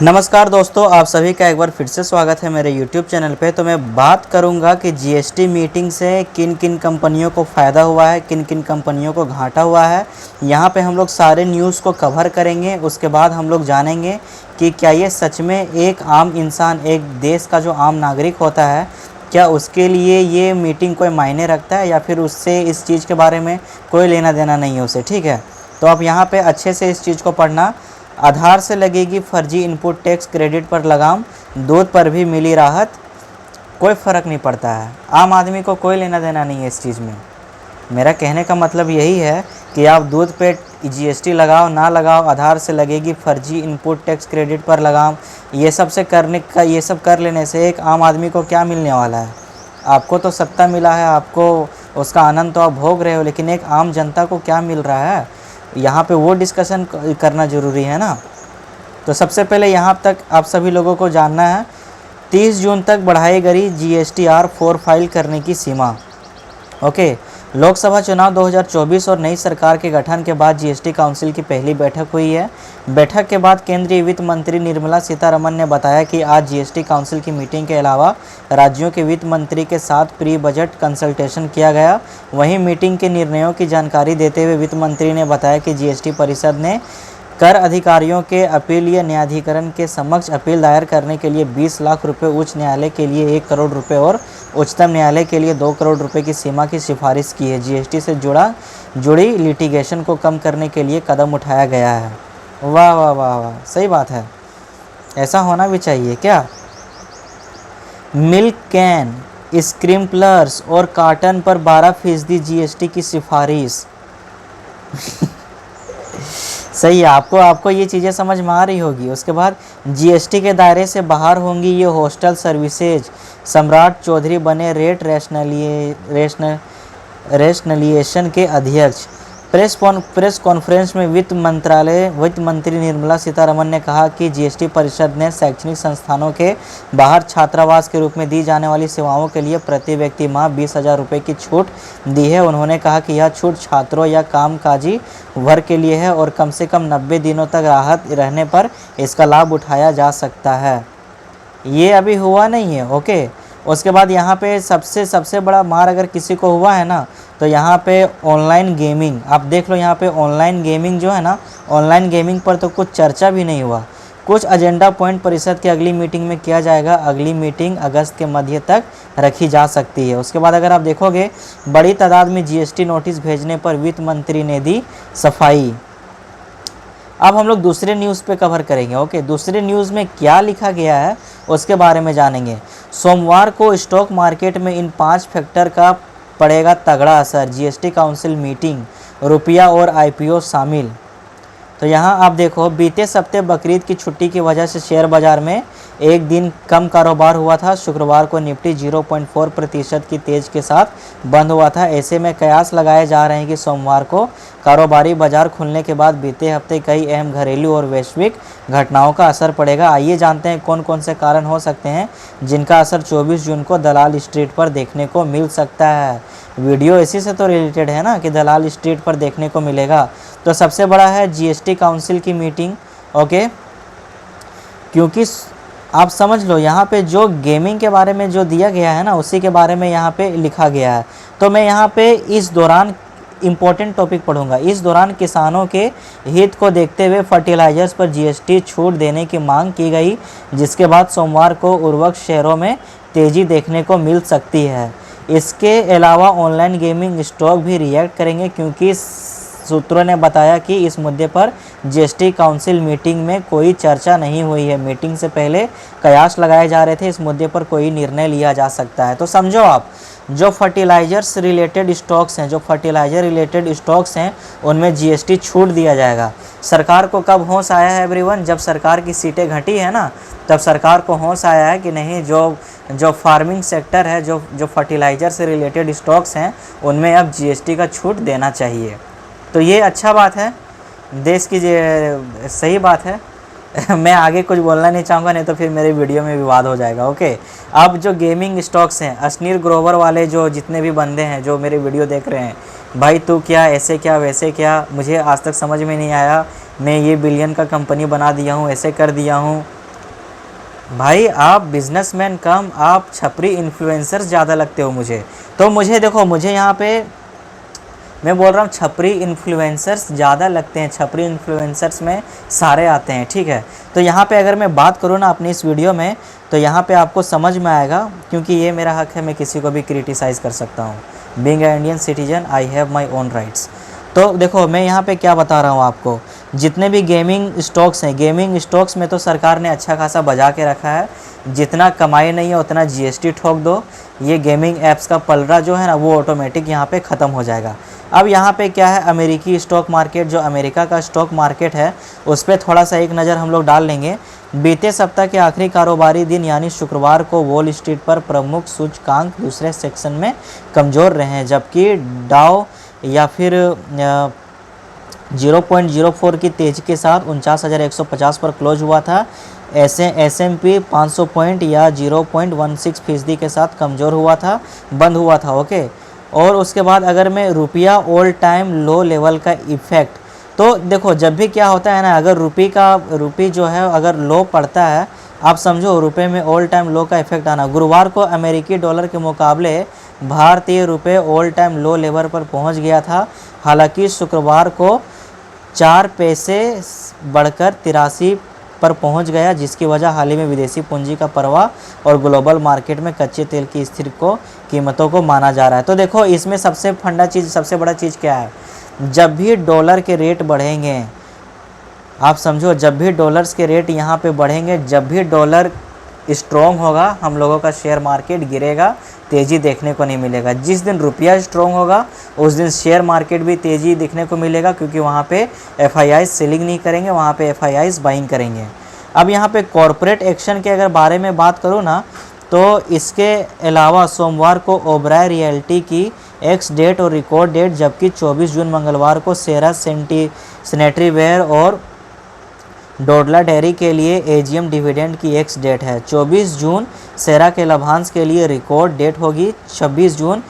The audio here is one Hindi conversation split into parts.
नमस्कार दोस्तों, आप सभी का एक बार फिर से स्वागत है मेरे YouTube चैनल पे। तो मैं बात करूंगा कि जीएसटी मीटिंग से किन किन कंपनियों को फ़ायदा हुआ है, किन किन कंपनियों को घाटा हुआ है। यहाँ पे हम लोग सारे न्यूज़ को कवर करेंगे। उसके बाद हम लोग जानेंगे कि क्या ये सच में एक आम इंसान, एक देश का जो आम नागरिक होता है, क्या उसके लिए ये मीटिंग कोई मायने रखता है या फिर उससे इस चीज़ के बारे में कोई लेना देना नहीं है उसे। ठीक है, तो आप यहाँ पे अच्छे से इस चीज़ को पढ़ना। आधार से लगेगी फर्जी इनपुट टैक्स, क्रेडिट पर लगाम, दूध पर भी मिली राहत, कोई फ़र्क नहीं पड़ता है। आम आदमी को कोई लेना देना नहीं है इस चीज़ में। मेरा कहने का मतलब यही है कि आप दूध पे जीएसटी लगाओ ना लगाओ, आधार से लगेगी फर्जी इनपुट टैक्स, क्रेडिट पर लगाम, ये सब कर लेने से एक आम आदमी को क्या मिलने वाला है। आपको तो सत्ता मिला है, आपको उसका आनंद तो आप भोग रहे हो, लेकिन एक आम जनता को क्या मिल रहा है, यहाँ पे वो डिस्कशन करना ज़रूरी है ना। तो सबसे पहले यहाँ तक आप सभी लोगों को जानना है, 30 जून तक बढ़ाई गई GSTR-4 फाइल करने की सीमा। ओके, लोकसभा चुनाव 2024 और नई सरकार के गठन के बाद जीएसटी काउंसिल की पहली बैठक हुई है। बैठक के बाद केंद्रीय वित्त मंत्री निर्मला सीतारमण ने बताया कि आज जीएसटी काउंसिल की मीटिंग के अलावा राज्यों के वित्त मंत्री के साथ प्री बजट कंसल्टेशन किया गया। वहीं मीटिंग के निर्णयों की जानकारी देते हुए वित्त मंत्री ने बताया कि जीएसटी परिषद ने कर अधिकारियों के अपीलीय न्यायाधिकरण के समक्ष अपील दायर करने के लिए 20 लाख रुपए, उच्च न्यायालय के लिए 1 करोड़ रुपए और उच्चतम न्यायालय के लिए 2 करोड़ रुपए की सीमा की सिफारिश की है। जीएसटी से जुड़ी लिटिगेशन को कम करने के लिए कदम उठाया गया है। वाह वाह वाह वाह, सही बात है, ऐसा होना भी चाहिए क्या। मिल्क कैन, स्प्रिंकलर्स और कार्टन पर 12% जीएसटी की सिफारिश। सही है, आपको ये चीज़ें समझ में आ रही होगी। उसके बाद जीएसटी के दायरे से बाहर होंगी ये हॉस्टल सर्विसेज। सम्राट चौधरी बने रेट रैशनलाइजेशन के अध्यक्ष। प्रेस कॉन्फ्रेंस में वित्त मंत्री निर्मला सीतारमण ने कहा कि जीएसटी परिषद ने शैक्षणिक संस्थानों के बाहर छात्रावास के रूप में दी जाने वाली सेवाओं के लिए प्रति व्यक्ति माह 20,000 रुपये की छूट दी है। उन्होंने कहा कि यह छूट छात्रों या कामकाजी वर्ग के लिए है और कम से कम 90 दिनों तक राहत रहने पर इसका लाभ उठाया जा सकता है। ये अभी हुआ नहीं है। ओके, उसके बाद यहाँ पे सबसे बड़ा मार अगर किसी को हुआ है ना, तो यहाँ पे ऑनलाइन गेमिंग। आप देख लो, यहाँ पे ऑनलाइन गेमिंग जो है ना, ऑनलाइन गेमिंग पर तो कुछ चर्चा भी नहीं हुआ। कुछ एजेंडा पॉइंट परिषद की अगली मीटिंग में किया जाएगा। अगली मीटिंग अगस्त के मध्य तक रखी जा सकती है। उसके बाद अगर आप देखोगे, बड़ी तादाद में जीएसटी नोटिस भेजने पर वित्त मंत्री ने दी सफाई। अब हम लोग दूसरे न्यूज़ पे कवर करेंगे। ओके, दूसरे न्यूज़ में क्या लिखा गया है उसके बारे में जानेंगे। सोमवार को स्टॉक मार्केट में इन 5 फैक्टर का पड़ेगा तगड़ा असर। जीएसटी काउंसिल मीटिंग, रुपया और आईपीओ शामिल। तो यहाँ आप देखो, बीते सप्ताह बकरीद की छुट्टी की वजह से शेयर बाजार में एक दिन कम कारोबार हुआ था। शुक्रवार को निफ्टी 0.4% की तेज के साथ बंद हुआ था। ऐसे में कयास लगाए जा रहे हैं कि सोमवार को कारोबारी बाजार खुलने के बाद बीते हफ्ते कई अहम घरेलू और वैश्विक घटनाओं का असर पड़ेगा। आइए जानते हैं कौन कौन से कारण हो सकते हैं जिनका असर 24 जून को दलाल स्ट्रीट पर देखने को मिल सकता है। वीडियो इसी से तो रिलेटेड है ना, कि दलाल स्ट्रीट पर देखने को मिलेगा। तो सबसे बड़ा है जीएसटी काउंसिल की मीटिंग। ओके, क्योंकि आप समझ लो, यहाँ पे जो गेमिंग के बारे में जो दिया गया है ना, उसी के बारे में यहाँ पे लिखा गया है। तो मैं यहाँ पे इस दौरान इम्पोर्टेंट टॉपिक पढ़ूंगा। इस दौरान किसानों के हित को देखते हुए फर्टिलाइजर्स पर जीएसटी छूट देने की मांग की गई, जिसके बाद सोमवार को उर्वरक शेयरों में तेजी देखने को मिल सकती है। इसके अलावा ऑनलाइन गेमिंग स्टॉक भी रिएक्ट करेंगे, क्योंकि सूत्रों ने बताया कि इस मुद्दे पर जीएसटी काउंसिल मीटिंग में कोई चर्चा नहीं हुई है। मीटिंग से पहले कयास लगाए जा रहे थे, इस मुद्दे पर कोई निर्णय लिया जा सकता है। तो समझो आप, जो फर्टिलाइजर रिलेटेड स्टॉक्स हैं उनमें जीएसटी छूट दिया जाएगा। सरकार को कब होश आया है एवरीवन? जब सरकार की सीटें घटी है ना, तब सरकार को होश आया है कि नहीं, जो फार्मिंग सेक्टर है, जो फर्टिलाइजर से रिलेटेड स्टॉक्स हैं, उनमें अब जीएसटी का छूट देना चाहिए। तो ये अच्छा बात है, देश की सही बात है। मैं आगे कुछ बोलना नहीं चाहूँगा, नहीं तो फिर मेरे वीडियो में विवाद हो जाएगा। ओके, अब जो गेमिंग स्टॉक्स हैं, अश्नीर ग्रोवर वाले जो जितने भी बंदे हैं जो मेरे वीडियो देख रहे हैं, भाई तू क्या ऐसे क्या वैसे क्या, मुझे आज तक समझ में नहीं आया। मैं ये बिलियन का कंपनी बना दिया हूँ, ऐसे कर दिया हूँ, भाई आप बिजनेसमैन कम, आप छपरी इन्फ्लुएंसर ज़्यादा लगते हो मुझे। तो मुझे देखो, मुझे यहाँ पे मैं बोल रहा हूँ छपरी इन्फ्लुएंसर्स ज़्यादा लगते हैं, छपरी इन्फ्लुएंसर्स में सारे आते हैं, ठीक है। तो यहाँ पे अगर मैं बात करूँ ना अपनी इस वीडियो में, तो यहाँ पे आपको समझ में आएगा, क्योंकि ये मेरा हक है, मैं किसी को भी क्रिटिसाइज़ कर सकता हूँ। Being a Indian citizen I have my own rights. तो देखो मैं यहाँ पे क्या बता रहा हूँ आपको, जितने भी गेमिंग स्टॉक्स हैं, गेमिंग स्टॉक्स में तो सरकार ने अच्छा खासा बजा के रखा है, जितना कमाई नहीं है उतना जीएसटी ठोक दो, ये गेमिंग ऐप्स का पलड़ा जो है ना वो ऑटोमेटिक यहाँ पे ख़त्म हो जाएगा। अब यहाँ पे क्या है, अमेरिकी स्टॉक मार्केट, जो अमेरिका का स्टॉक मार्केट है, उस पर थोड़ा सा एक नज़र हम लोग डाल लेंगे। बीते सप्ताह के आखिरी कारोबारी दिन यानी शुक्रवार को वॉल स्ट्रीट पर प्रमुख सूचकांक दूसरे सेक्शन में कमज़ोर रहे हैं, जबकि डाउ या फिर 0.04 की तेज़ी के साथ 49,150 पर क्लोज हुआ था। S&P 500 पॉइंट या 0.16% के साथ कमज़ोर हुआ था, बंद हुआ था, ओके। और उसके बाद अगर मैं रुपया ऑल टाइम लो लेवल का इफ़ेक्ट, तो देखो जब भी क्या होता है ना, अगर रुपी जो है अगर लो पड़ता है, आप समझो रुपए में ऑल टाइम लो का इफेक्ट आना। गुरुवार को अमेरिकी डॉलर के मुकाबले भारतीय रुपए ऑल टाइम लो लेवल पर पहुंच गया था। हालांकि शुक्रवार को 4 पैसे बढ़कर 83 पर पहुंच गया, जिसकी वजह हाल ही में विदेशी पूंजी का प्रवाह और ग्लोबल मार्केट में कच्चे तेल की स्थिर कीमतों को माना जा रहा है। तो देखो इसमें सबसे बड़ा चीज़ क्या है, जब भी डॉलर के रेट बढ़ेंगे, आप समझो जब भी डॉलर्स के रेट यहाँ पे बढ़ेंगे, जब भी डॉलर स्ट्रॉन्ग होगा, हम लोगों का शेयर मार्केट गिरेगा, तेज़ी देखने को नहीं मिलेगा। जिस दिन रुपया स्ट्रॉन्ग होगा उस दिन शेयर मार्केट भी तेज़ी देखने को मिलेगा, क्योंकि वहाँ पे एफआईआईज सेलिंग नहीं करेंगे, वहाँ पे एफआईआईज बाइंग करेंगे। अब यहाँ पे कॉरपोरेट एक्शन के अगर बारे में बात करूँ ना, तो इसके अलावा सोमवार को ओबराय रियल्टी की एक्स डेट और रिकॉर्ड डेट, जबकि 24 जून मंगलवार को सेरा सैनिटरी वेयर और डोडला डेयरी के लिए एजीएम डिविडेंड की एक्स डेट है। 24 जून सेरा के लाभांश के लिए रिकॉर्ड डेट होगी। 26 जून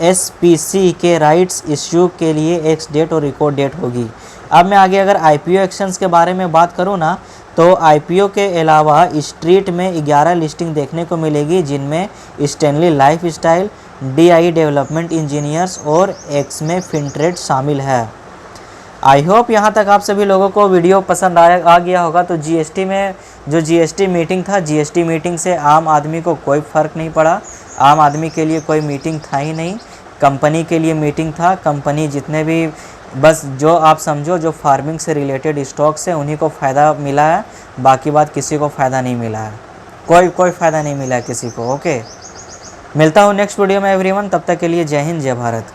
एसपीसी के राइट्स इश्यू के लिए एक्स डेट और रिकॉर्ड डेट होगी। अब मैं आगे अगर आईपीओ एक्शंस के बारे में बात करूं ना, तो आईपीओ के अलावा स्ट्रीट में 11 लिस्टिंग देखने को मिलेगी, जिनमें Stanley lifestyle, DI development engineers और एक्समे फिनट्रेड शामिल है। आई होप यहाँ तक आप सभी लोगों को वीडियो पसंद आ गया होगा। तो जीएसटी में जो जीएसटी मीटिंग था, जीएसटी मीटिंग से आम आदमी को कोई फ़र्क नहीं पड़ा। आम आदमी के लिए कोई मीटिंग था ही नहीं, कंपनी के लिए मीटिंग था। कंपनी जितने भी, बस जो आप समझो जो फार्मिंग से रिलेटेड स्टॉक्स हैं उन्हीं को फ़ायदा मिला है, बाकी बात किसी को फ़ायदा नहीं मिला है, कोई फ़ायदा नहीं मिला है किसी को, ओके। मिलता हूँ नेक्स्ट वीडियो में एवरीवन, तब तक के लिए जय हिंद जय भारत।